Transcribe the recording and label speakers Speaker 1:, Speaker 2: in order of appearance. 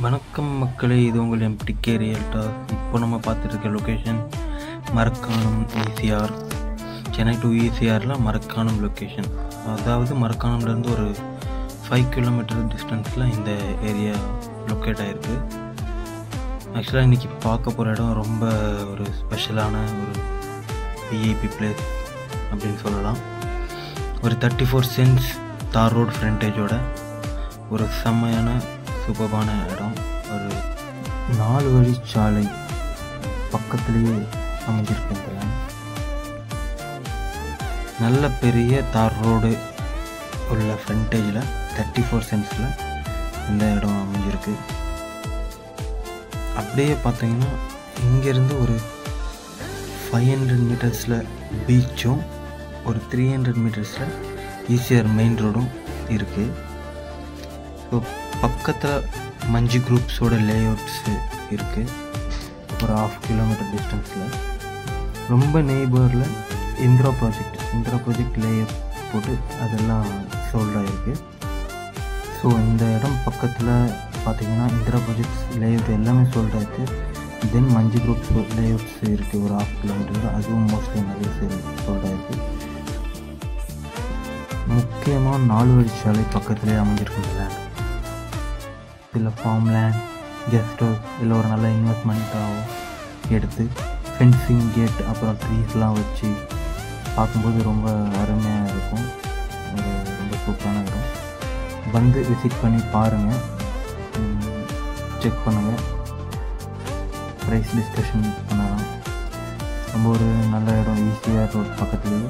Speaker 1: வணக்கம் மக்களே, இது உங்கள் எம்டிகே ரியல்டார். இப்போ நம்ம பார்த்துட்டு இருக்க location Marakkanam ECR. Chennai to ஈசிஆரில் மரக்காணம் லொக்கேஷன். அதாவது மரக்காணம்லேருந்து ஒரு 5 கிலோமீட்டர் டிஸ்டன்ஸில் இந்த ஏரியா லொக்கேட் ஆகிருக்கு. ஆக்சுவலாக இன்றைக்கி பார்க்க போகிற இடம் ரொம்ப ஒரு ஸ்பெஷலான ஒரு விஐபி பிளேஸ் அப்படின்னு சொல்லலாம். ஒரு 34 சென்ட்ஸ் தார் ரோடு ஃப்ரண்டேஜோட ஒரு செம்மையான சூப்பரான இடம். ஒரு 4 வழிச்சாலை பக்கத்துலேயே அமைஞ்சிருக்கு. நல்ல பெரிய தார் ரோடு உள்ள ஃப்ரண்டேஜில் 34 சென்ட்ஸில் இந்த இடம் அமைஞ்சிருக்கு. அப்படியே பார்த்தீங்கன்னா இங்கேருந்து ஒரு 500 மீட்டர்ஸில் பீச்சும் ஒரு 300 மீட்டர்ஸில் ஈசிஆர் மெயின் ரோடும் இருக்குது. ஸோ பக்கத்தில் மஞ்சு குரூப்ஸோட லேஅவுட்ஸு இருக்குது. ஒரு 1/2 கிலோமீட்டர் டிஸ்டன்ஸில் ரொம்ப நெய்பரில் இந்திரா ப்ராஜெக்ட் லேஅவுட் போட்டு அதெல்லாம் சோல்ட் ஆகிருக்கு. ஸோ இந்த இடம் பக்கத்தில் பார்த்திங்கன்னா இந்திரா ப்ராஜெக்ட்ஸ் லேஅவுட் எல்லாமே சோல்ட் ஆகிருக்கு. தென் மஞ்சு குரூப்ஸ் லேஅவுட்ஸ் இருக்குது ஒரு 1/2 கிலோமீட்டர், அதுவும் மோஸ்ட்லி நிறைய சோல்ட் ஆகிருக்கு. முக்கியமாக 4 வழிச்சாலை பக்கத்துலேயே அமைஞ்சிருக்கு லேண்ட். இல்லை ஃபார்ம் லேண்ட், கெஸ்ட் ஹவுஸ், இல்லை ஒரு நல்ல இன்வெஸ்ட்மெண்ட்டாக எடுத்து ஃபென்சிங் கேட் அப்புறம் ட்ரீஸ்லாம் வச்சு பார்க்கும்போது ரொம்ப அருமையாக இருக்கும். ஒரு ரொம்ப சூப்பரான இடம். வந்து விசிட் பண்ணி பாருங்கள், செக் பண்ணுங்கள், ப்ரைஸ் டிஸ்கஷன் பண்ணலாம். ரொம்ப ஒரு நல்ல இடம். ஈசிஆர் ரோட் பக்கத்துலேயே